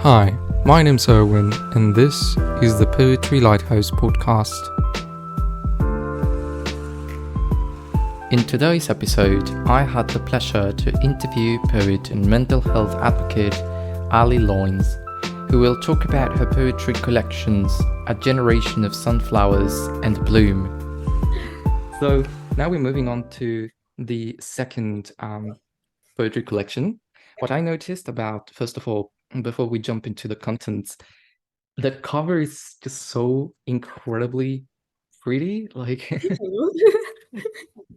Hi, my name's Erwin, and this is the Poetry Lighthouse podcast. In today's episode, I had the pleasure to interview poet and mental health advocate Ally Loyns, who will talk about her poetry collections, A Generation of Sunflowers and Bloom. So now we're moving on to the second poetry collection. What I noticed about, first of all, before we jump into the contents, the cover is just so incredibly pretty.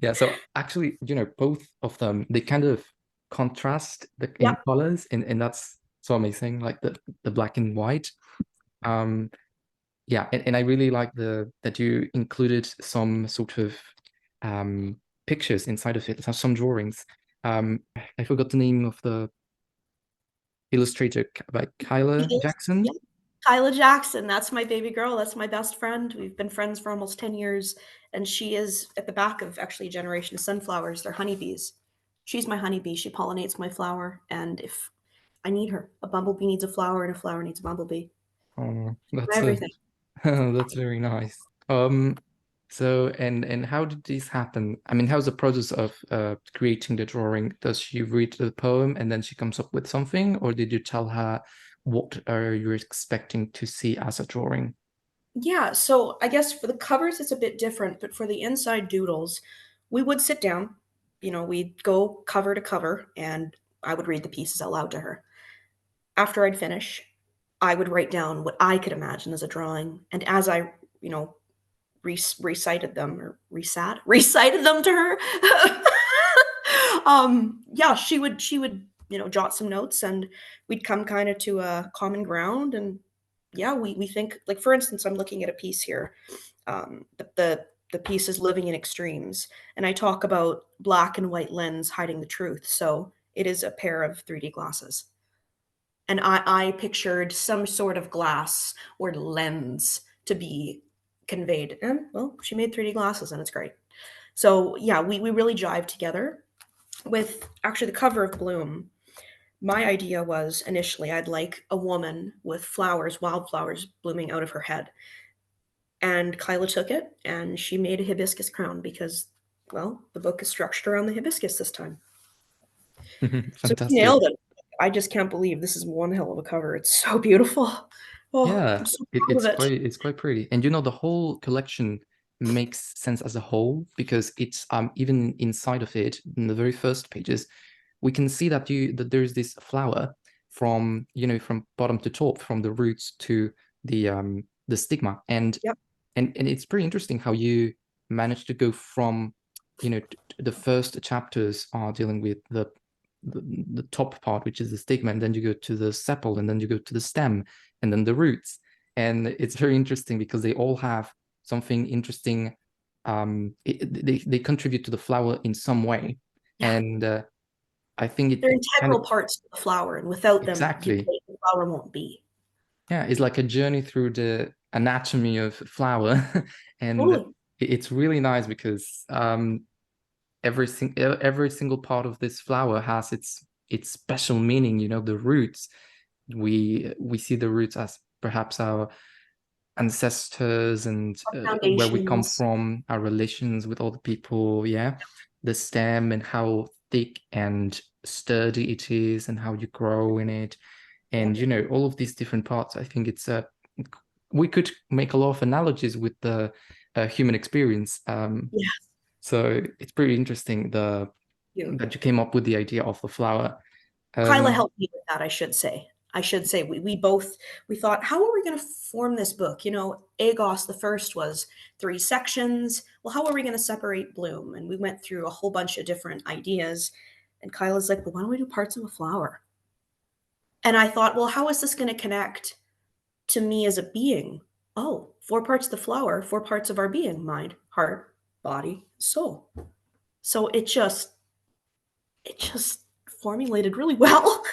Yeah, so actually, both of them, they kind of contrast in Yeah. colors, and that's so amazing, like the black and white. Yeah, and I really like that you included some sort of pictures inside of it, some drawings. I forgot the name of the illustrator, by Kyla Jackson. Yeah. Kyla Jackson, that's my baby girl. That's my best friend. We've been friends for almost 10 years, and she is at the back of actually a generation of sunflowers. They're honeybees. She's my honeybee. She pollinates my flower, and if I need her, a bumblebee needs a flower, and a flower needs a bumblebee. Oh, that's Everything. that's very nice. So and how did this happen? I mean, how's the process of creating the drawing? Does she read the poem and then she comes up with something, or did you tell her what are you expecting to see as a drawing? Yeah, so I guess for the covers, it's a bit different, but for the inside doodles, we would sit down, we'd go cover to cover, and I would read the pieces out loud to her. After I'd finish, I would write down what I could imagine as a drawing, and as I, recited them or recited them to her, yeah, she would jot some notes, and we'd come kind of to a common ground, and yeah, we think, like, for instance, I'm looking at a piece here. The piece is living in extremes, and I talk about black and white lens hiding the truth. So it is a pair of 3D glasses. And I pictured some sort of glass or lens to be conveyed. And well, she made 3D glasses and it's great. So yeah, we really jive together. With actually the cover of Bloom, my idea was initially I'd like a woman with flowers, wildflowers blooming out of her head. And Kyla took it and she made a hibiscus crown because, well, the book is structured around the hibiscus this time. So she Fantastic. nailed it. I just can't believe this is one hell of a cover. It's so beautiful. Oh, I'm Yeah, so it, proud of it's it. quite it's quite pretty. And the whole collection makes sense as a whole because it's even inside of it, in the very first pages, we can see that there's this flower from from bottom to top, from the roots to the stigma. And Yep. and it's pretty interesting how you managed to go from the first chapters are dealing with the top part, which is the stigma, and then you go to the sepal, and then you go to the stem, and then the roots. And it's very interesting because they all have something interesting. They contribute to the flower in some way. Yeah. And I think They're it kind of integral parts of the flower, and without them, exactly, the flower won't be. yeah, it's like a journey through the anatomy of flower. And Totally. it's really nice because every single part of this flower has its special meaning. The roots, we see the roots as perhaps our ancestors, and where we come Foundations. from, our relations with other people. Yeah, the stem and how thick and sturdy it is, and how you grow in it, and Yep. all of these different parts. I think we could make a lot of analogies with the human experience. Yeah. So it's pretty interesting You. that you came up with the idea of the flower. Kyla Um, helped me with that, I should say. We both we thought, how are we going to form this book? Agos the first was 3 sections. Well, how are we going to separate Bloom? And we went through a whole bunch of different ideas. And Kyla's like, well, why don't we do parts of a flower? And I thought, well, how is this going to connect to me as a being? Oh, 4 parts of the flower, 4 parts of our being: mind, heart, body, soul. So it just formulated really well.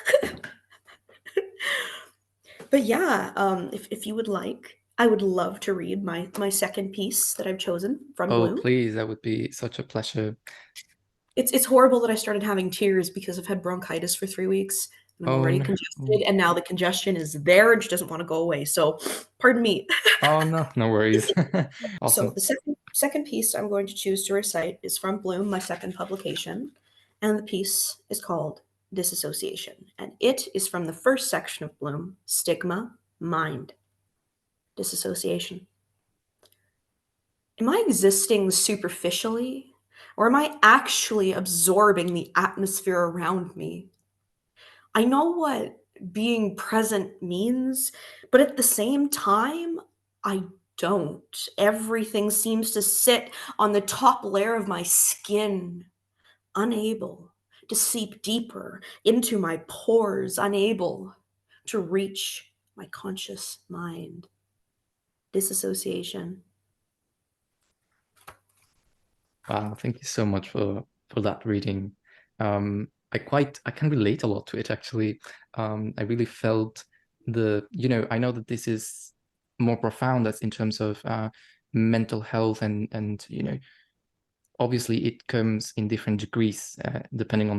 But yeah, if you would like, I would love to read my second piece that I've chosen from oh, Bloom. please, that would be such a pleasure. It's horrible that I started having tears because I've had bronchitis for 3 weeks, And I'm Oh already no. congested, and now the congestion is there and she doesn't want to go away. So, pardon me. Oh no, no worries. So Awesome. the second piece I'm going to choose to recite is from Bloom, my second publication, and the piece is called Disassociation, and it is from the first section of Bloom, Stigma, Mind, Disassociation. Am I existing superficially, or am I actually absorbing the atmosphere around me? I know what being present means, but at the same time, I don't. Everything seems to sit on the top layer of my skin, unable to seep deeper into my pores, unable to reach my conscious mind. Disassociation. Wow, thank you so much for that reading. I can relate a lot to it actually. I really felt I know that this is more profound as in terms of mental health and obviously it comes in different degrees depending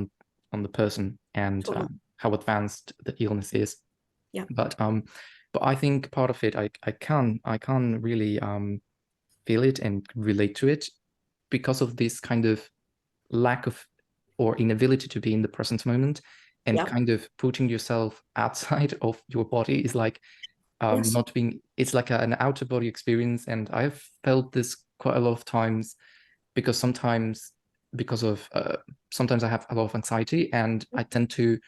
on the person and Totally. how advanced the illness is. Yeah. But I think part of it I can really feel it and relate to it because of this kind of lack of or inability to be in the present moment and Yeah. kind of putting yourself outside of your body is like Yes. not being it's like an outer body experience, and I've felt this quite a lot of times because sometimes I have a lot of anxiety and I tend to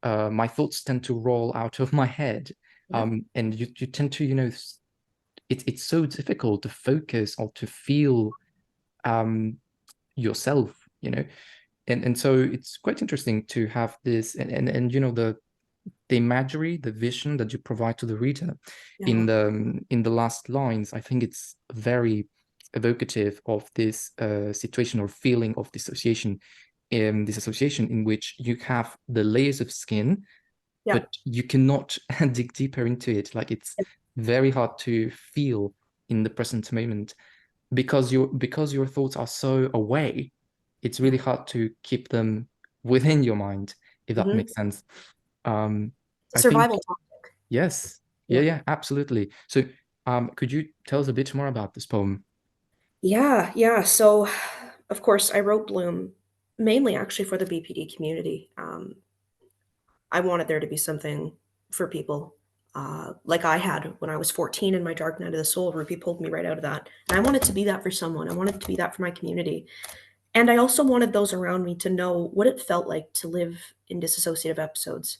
my thoughts tend to roll out of my head, Yeah. and you tend to it's so difficult to focus or to feel yourself, and so it's quite interesting to have this and the imagery, the vision that you provide to the reader Yeah. in the last lines. I think it's very evocative of this situation or feeling of dissociation, in which you have the layers of skin, Yeah. but you cannot dig deeper into it. Like it's very hard to feel in the present moment because your thoughts are so away. It's Yeah. really hard to keep them within your mind, if that Hmm. makes sense. um It's a I think survival topic. yes. Yeah, Yeah. yeah, absolutely. So could you tell us a bit more about this poem? Yeah, yeah. So, of course, I wrote Bloom mainly actually for the BPD community. I wanted there to be something for people like I had when I was 14 in my dark night of the soul. Ruby pulled me right out of that. And I wanted to be that for someone. I wanted to be that for my community. And I also wanted those around me to know what it felt like to live in dissociative episodes.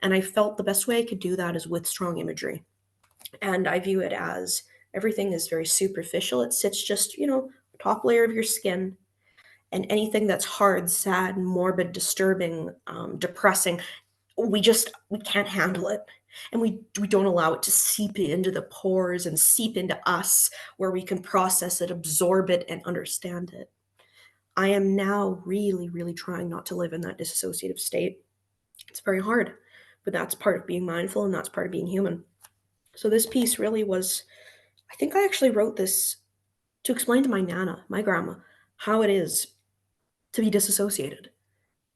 And I felt the best way I could do that is with strong imagery. And I view it as everything is very superficial. It sits just, top layer of your skin. And anything that's hard, sad, morbid, disturbing, depressing, we can't handle it. And we don't allow it to seep into the pores and seep into us where we can process it, absorb it, and understand it. I am now really, really trying not to live in that dissociative state. It's very hard, but that's part of being mindful and that's part of being human. So this piece really was, I think I actually wrote this to explain to my Nana, my grandma, how it is to be disassociated.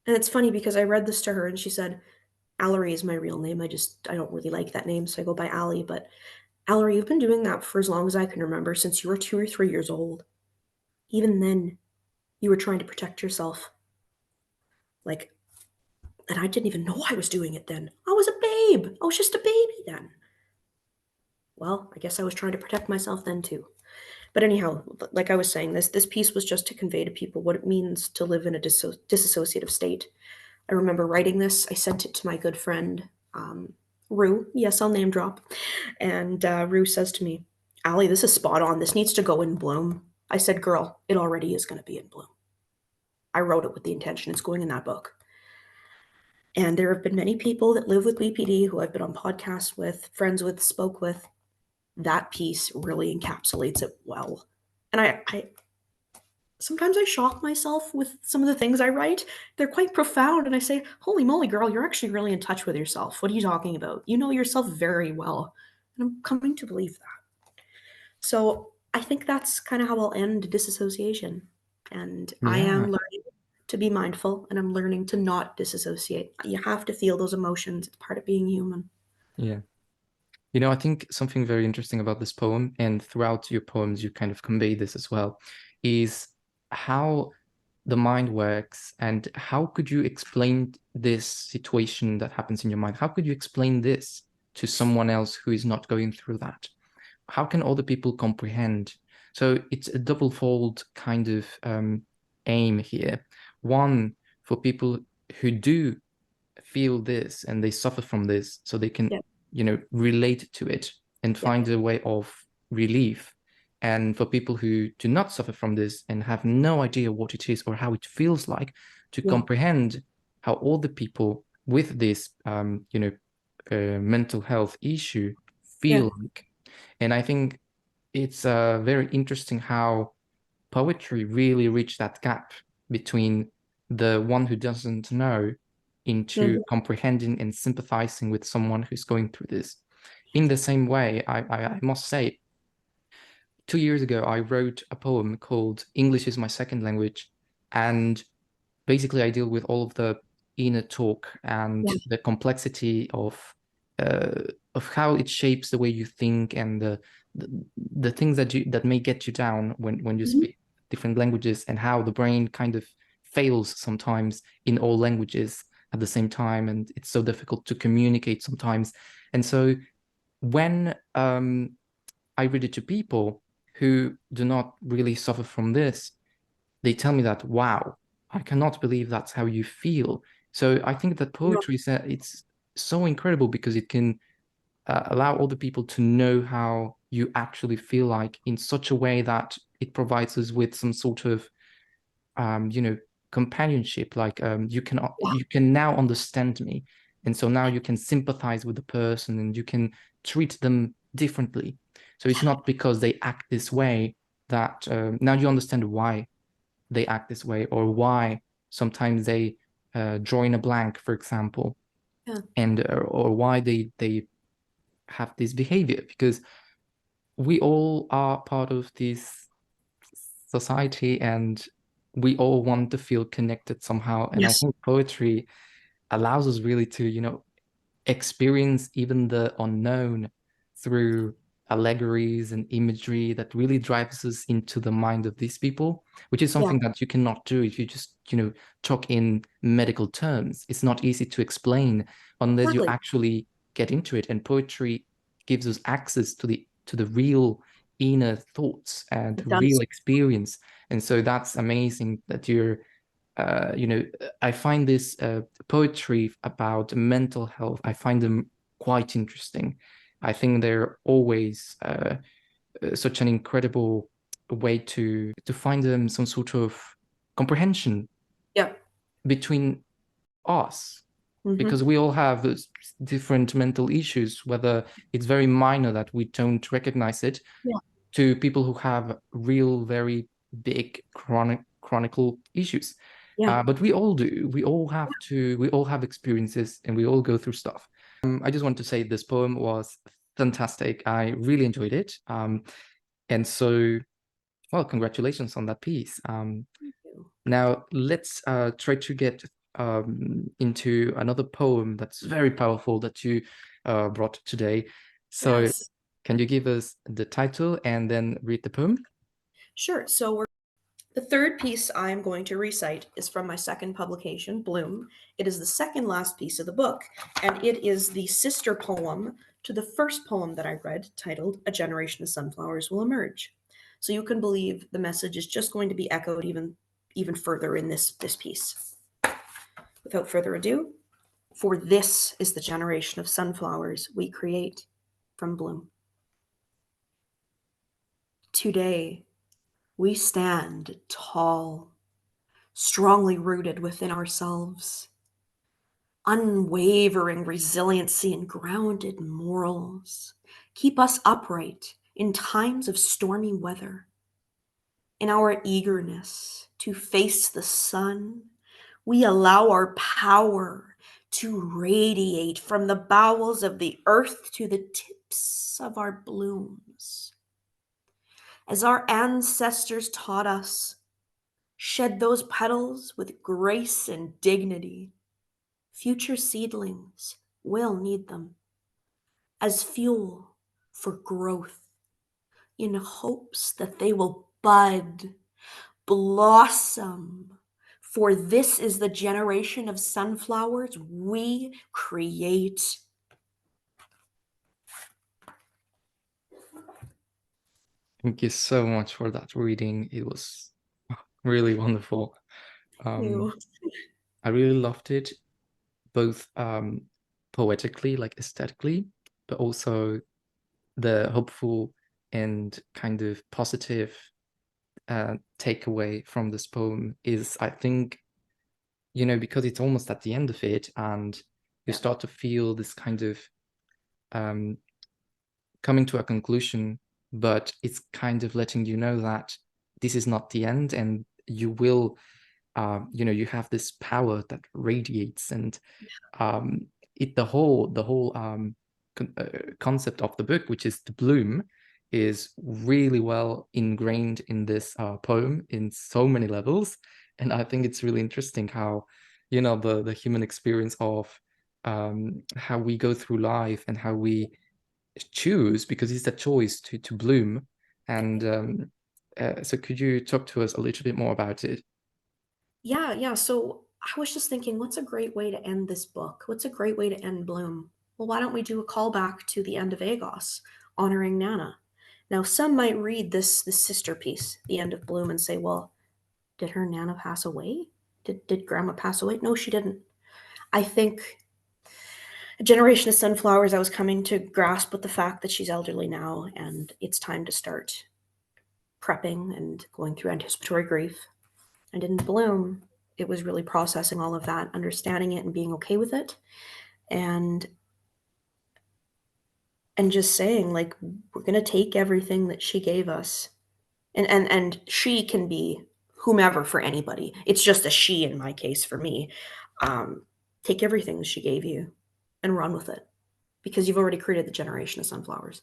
And it's funny because I read this to her and she said, Allery is my real name. I don't really like that name, so I go by Ally. But Allery, you've been doing that for as long as I can remember, since you were 2 or 3 years old. Even then, you were trying to protect yourself. Like, and I didn't even know I was doing it then. I was a babe. I was just a baby then. Well, I guess I was trying to protect myself then too. But anyhow, like I was saying, this piece was just to convey to people what it means to live in a disassociative state. I remember writing this. I sent it to my good friend, Rue. Yes, I'll name drop. And Rue says to me, Allie, this is spot on. This needs to go in Bloom. I said, girl, it already is going to be in Bloom. I wrote it with the intention it's going in that book. And there have been many people that live with BPD who I've been on podcasts with, friends with, spoke with. That piece really encapsulates it well. And I sometimes I shock myself with some of the things I write. They're quite profound, and I say, holy moly, girl, you're actually really in touch with yourself. What are you talking about? You know yourself very well. And I'm coming to believe that. So I think that's kind of how I'll end disassociation. And I am Yeah. learning to be mindful, and I'm learning to not disassociate. You have to feel those emotions. It's part of being human. Yeah. You know, I think something very interesting about this poem, and throughout your poems, you kind of convey this as well, is how the mind works. And how could you explain this situation that happens in your mind? How could you explain this to someone else who is not going through that? How can other people comprehend? So it's a double-fold kind of aim here. One, for people who do feel this and they suffer from this, so they can, Yeah. relate to it and Yeah. find a way of relief. And for people who do not suffer from this and have no idea what it is or how it feels like, to Yeah. comprehend how all the people with this, mental health issue Yeah. feel like. And I think it's very interesting how poetry really reached that gap between the one who doesn't know into Mhm. comprehending and sympathizing with someone who's going through this. In the same way, I must say, 2 years ago, I wrote a poem called English is My Second Language. And basically, I deal with all of the inner talk and Yeah. the complexity uh, of how it shapes the way you think, and the, the things that may get you down when you Mhm. speak different languages, and how the brain kind of fails sometimes in all languages at the same time, and it's so difficult to communicate sometimes. And so when I read it to people who do not really suffer from this, they tell me that, wow, I cannot believe that's how you feel. So I think that No. poetry is it's so incredible because it can allow other people to know how you actually feel like, in such a way that it provides us with some sort of companionship. Like Yeah. you can now understand me, and so now you can sympathize with the person and you can treat them differently. So it's not because they act this way that now you understand why they act this way, or why sometimes they draw in a blank, for example, Yeah. and or why they have this behavior, because we all are part of this society and we all want to feel connected somehow. And I Yes. think poetry allows us really to, experience even the unknown through allegories and imagery that really drives us into the mind of these people, which is Yeah. something that you cannot do if you just, talk in medical terms. It's not easy to explain unless you Exactly. actually get into it. And poetry gives us access to the real inner thoughts and It the real does. experience. And so that's amazing that you're I find this poetry about mental health, I find them quite interesting. I think they're always such an incredible way to find them some sort of comprehension Yeah. between us, Hmm. because we all have those different mental issues, whether it's very minor that we don't recognize it, Yeah. to people who have real, very big chronicle issues. Yeah. But we all do. We all have experiences and we all go through stuff. I just want to say this poem was fantastic. I really enjoyed it. And so, well, congratulations on that piece. Thank you. Now let's try to get into another poem that's very powerful that you brought today. So Yes. can you give us the title and then read the poem? Sure. The third piece I'm going to recite is from my second publication, Bloom. It is the second last piece of the book, and it is the sister poem to the first poem that I read, titled A Generation of Sunflowers Will Emerge. So you can believe the message is just going to be echoed even further in this piece. Without further ado, for this is the generation of sunflowers we create from bloom. Today, we stand tall, strongly rooted within ourselves, unwavering resiliency and grounded morals keep us upright in times of stormy weather. In our eagerness to face the sun, we allow our power to radiate from the bowels of the earth to the tips of our blooms. As our ancestors taught us, Shed those petals with grace and dignity. Future seedlings will need them as fuel for growth, in hopes that they will bud, blossom. For this is the generation of sunflowers we create. Thank you so much for that reading. It was really wonderful. You. I really loved it, both poetically, like aesthetically, but also the hopeful and kind of positive takeaway from this poem is, I think, because it's almost at the end of it, and you start to feel this kind of coming to a conclusion, but it's kind of letting you know that this is not the end, and you will, you have this power that radiates, and the whole concept of the book, which is the bloom, is really well ingrained in this poem in so many levels. And I think it's really interesting how, the human experience of how we go through life and how we choose, because it's a choice to bloom. And so could you talk to us a little bit more about it? Yeah. So I was just thinking, what's a great way to end this book? What's a great way to end Bloom? Well, why don't we do a callback to the end of Agos, honoring Nana? Now, some might read this sister piece, the end of Bloom, and say, well, did her Nana pass away? Did Grandma pass away? No, she didn't. I think a generation of sunflowers, I was coming to grasp with the fact that she's elderly now, and it's time to start prepping and going through anticipatory grief. And in Bloom, it was really processing all of that, understanding it and being okay with it, and just saying, like, we're gonna take everything that she gave us. And she can be whomever for anybody. It's just a she in my case for me. Um, take everything she gave you and run with it, because you've already created the generation of sunflowers.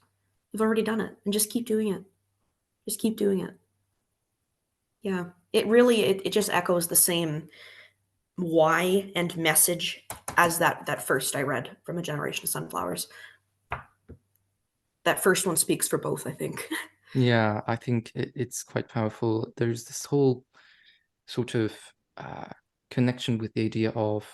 You've already done it, and just keep doing it. Just keep doing it. Yeah. It really it just echoes the same why and message as that first I read from A Generation of Sunflowers. That first one speaks for both, I think. Yeah, I think it's quite powerful. There's this whole sort of uh, connection with the idea of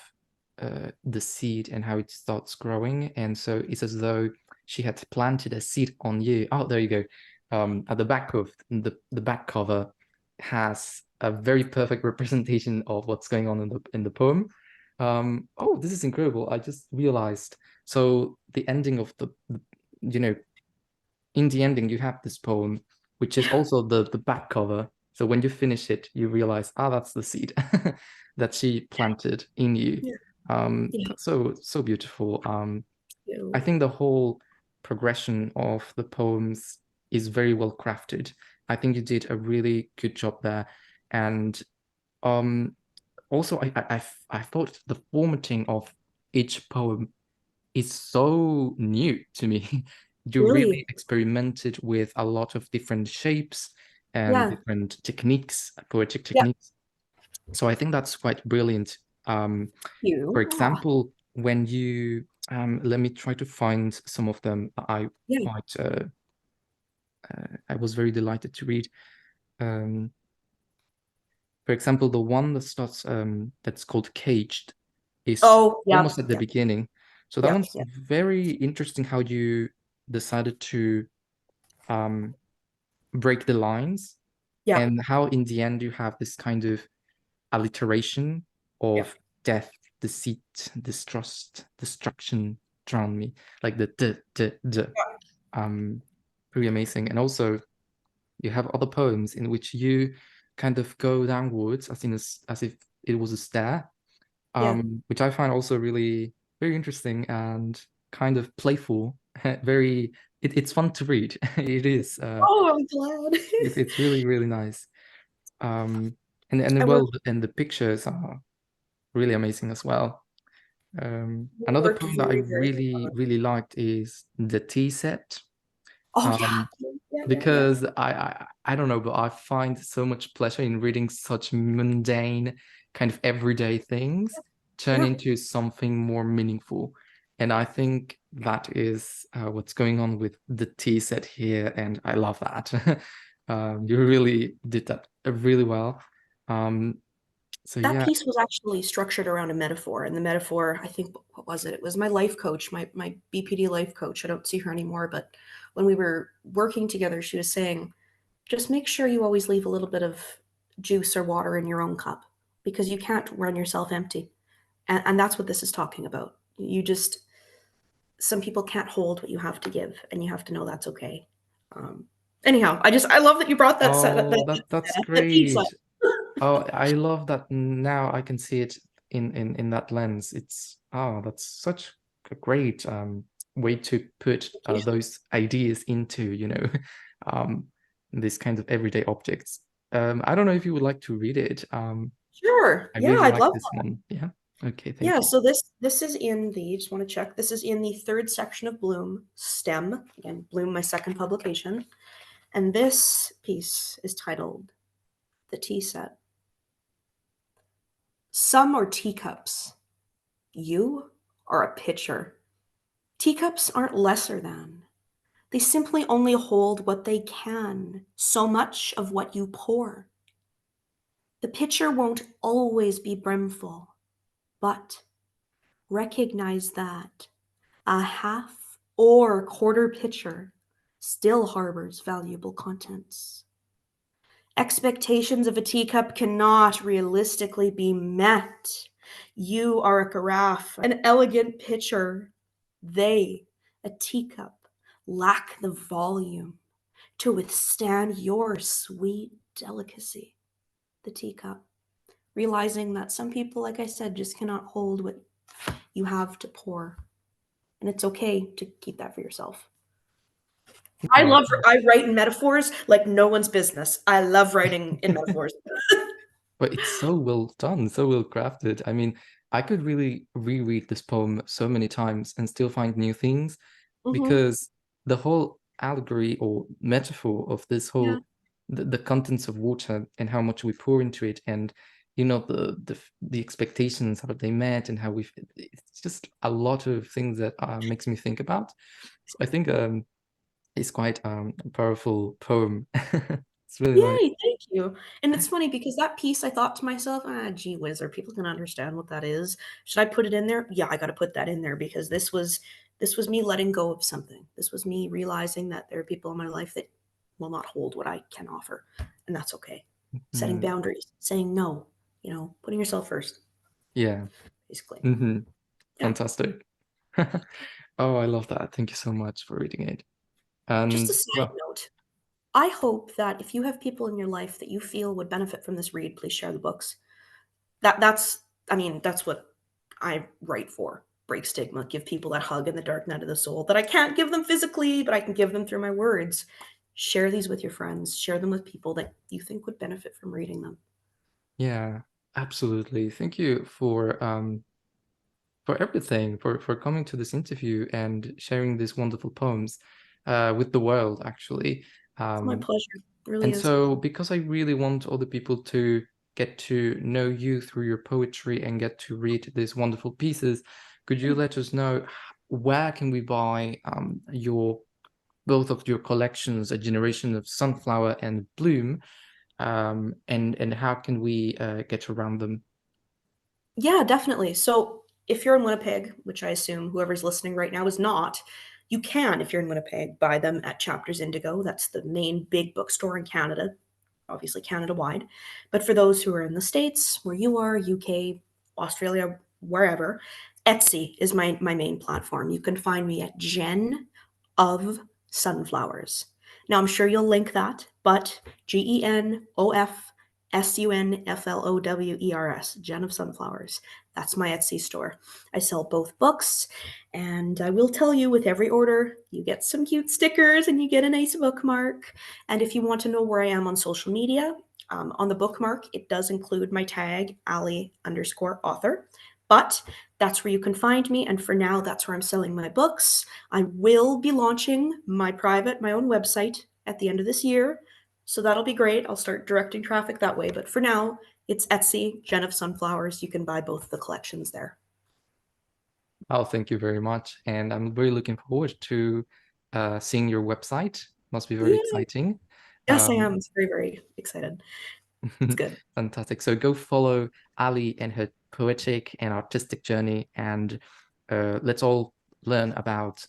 the seed and how it starts growing. And so it's as though she had planted a seed on you. Oh, there you go. At the back of the back cover has a very perfect representation of what's going on in the poem. Oh, this is incredible. I just realized. So the ending of you know, in the ending, you have this poem, which is also the back cover. So when you finish it, you realize, that's the seed that she planted in you. Yeah. Yeah. That's so beautiful. I You. think the whole progression of the poems is very well crafted. I think you did a really good job there. And also, I thought the formatting of each poem is so new to me. You really Really? experimented with a lot of different shapes and Yeah. different techniques, poetic Yeah. techniques. So I think that's quite brilliant. For You. Aw. example, when you let me try to find some of them. Yeah. Quite I was very delighted to read. Um, for example, the one that starts that's called Caged is Oh, almost yep. at the Yep. beginning. So that Yep. one's Yep. very interesting how you decided to um, break the lines, Yep. and how in the end you have this kind of alliteration of Yep. death, deceit, distrust, destruction, drown me, like the d. Um, Pretty amazing. And also you have other poems in which you kind of go downwards as if it was a stair, Yeah. which I find also really very interesting and kind of playful. Very, it's fun to read. It is. Oh, I'm glad. It's really really nice. Um, and I well, worked and the pictures are really amazing as well. Another worked poem that I very, very really hard. really liked is the tea set. Oh yeah. Um, Yeah. because I don't know, but I find so much pleasure in reading such mundane, kind of everyday things turn Yeah. into something more meaningful. And I think that is what's going on with the tea set here, and I love that. You really did that really well. Um, so That yeah. piece was actually structured around a metaphor, and the metaphor, I think, what was it? It was my life coach, my BPD life coach. I don't see her anymore, but when we were working together, she was saying, just make sure you always leave a little bit of juice or water in your own cup because you can't run yourself empty. And that's what this is talking about. You just, some people can't hold what you have to give, and you have to know that's okay. Um, anyhow, I love that you brought that set, Oh, that's that piece up. great. Oh, I love that now I can see it in that lens. It's that's such a great way to put those ideas into, um these kinds of everyday objects. I don't know if you would like to read it. Sure. I Yeah, really I'd like love this that. one. Yeah. Okay, Yeah, thank you. so this is in the, just want to check. This is in the third section of Bloom, STEM. Again, Bloom, my second publication. And this piece is titled The Tea Set. Some are teacups. You are a pitcher. Teacups aren't lesser than. They simply only hold what they can, so much of what you pour. The pitcher won't always be brimful, but recognize that a half or quarter pitcher still harbors valuable contents. Expectations of a teacup cannot realistically be met. You are a carafe, an elegant pitcher. They, a teacup, lack the volume to withstand your sweet delicacy. The teacup, realizing that some people, like I said, just cannot hold what you have to pour. And it's okay to keep that for yourself. Yeah. I write in metaphors like no one's business. I love writing in metaphors. But it's so well done, so well crafted. I mean, I could really reread this poem so many times and still find new things Hmm. because the whole allegory or metaphor of this Yeah. whole the contents of water and how much we pour into it and the expectations how they met and how we it's just a lot of things that makes me think about. So I think it's quite a powerful poem. It's really nice. Yay, thank you. And it's funny because that piece I thought to myself, gee whiz, are people gonna understand what that is? Should I put it in there? Yeah, I gotta put that in there because this was me letting go of something. This was me realizing that there are people in my life that will not hold what I can offer. And that's okay. Setting Mm, boundaries, saying no, putting yourself first, yeah. basically. Hmm. Yeah. Fantastic. Oh, I love that. Thank you so much for reading it. Just a And side well, note. I hope that if you have people in your life that you feel would benefit from this read, please share the books. That's I mean, that's what I write for. Break stigma, give people that hug in the dark night of the soul that I can't give them physically, but I can give them through my words. Share these with your friends, share them with people that you think would benefit from reading them. yeah, absolutely. Thank you for everything, for coming to this interview and sharing these wonderful poems with the world, actually. It's my Um, pleasure. It really and is. so, because I really want other people to get to know you through your poetry and get to read these wonderful pieces, could you let us know where can we buy your both of your collections, A Generation of Sunflower and Bloom, and how can we get around them? Yeah, definitely. So if you're in Winnipeg, which I assume whoever's listening right now is not, you can, if you're in Winnipeg, buy them at Chapters Indigo. That's the main big bookstore in Canada, obviously Canada wide. But for those who are in the States, where you are, UK, Australia, wherever, Etsy is my main platform. You can find me at Gen of Sunflowers. Now I'm sure you'll link that, but GenofSunflowers, Gen of Sunflowers. That's my Etsy store. I sell both books, and I will tell you with every order, you get some cute stickers and you get a nice bookmark. And if you want to know where I am on social media, on the bookmark, it does include my tag, Ally_author. But that's where you can find me. And for now, that's where I'm selling my books. I will be launching my own website at the end of this year. So that'll be great. I'll start directing traffic that way. But for now, it's Etsy, Jen of Sunflowers. You can buy both the collections there. Oh, thank you very much. And I'm really looking forward to seeing your website. Must be very Yeah. exciting. Yes, I am. It's very, very excited. It's good. Fantastic. So go follow Ally and her poetic and artistic journey, and let's all learn about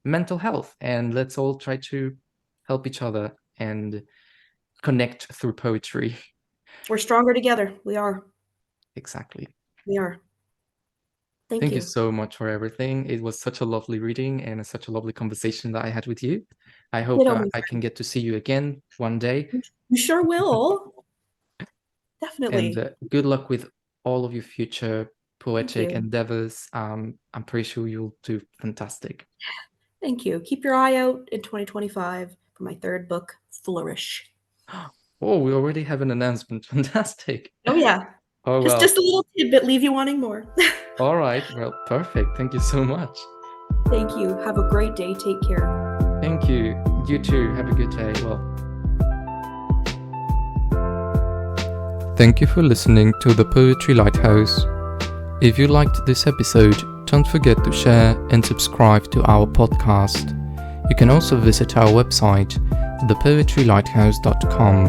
mental health, and let's all try to help each other and connect through poetry. We're stronger together. We are. Exactly. We are. Thank Thank you you. so much for everything. It was such a lovely reading and such a lovely conversation that I had with you. I hope Ditto, my I can friend. get to see you again one day. You sure will. And Definitely. good luck with all of your future Thank poetic you. endeavors. I'm pretty sure you'll do fantastic. Thank you. Keep your eye out in 2025 for my third book, Flourish. Oh, we already have an announcement. Fantastic. Oh, yeah. Oh, Just well. a little tidbit, leave you wanting more. All right. Well, perfect. Thank you so much. Thank you. Have a great day. Take care. Thank you. You too. Have a good day. Well. Thank you for listening to the Poetry Lighthouse. If you liked this episode, don't forget to share and subscribe to our podcast. You can also visit our website, thepoetrylighthouse.com,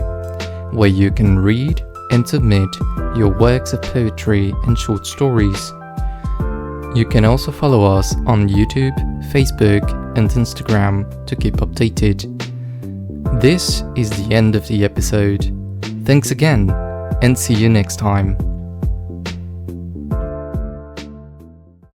where you can read and submit your works of poetry and short stories. You can also follow us on YouTube, Facebook, and Instagram to keep updated. This is the end of the episode. Thanks again, and see you next time.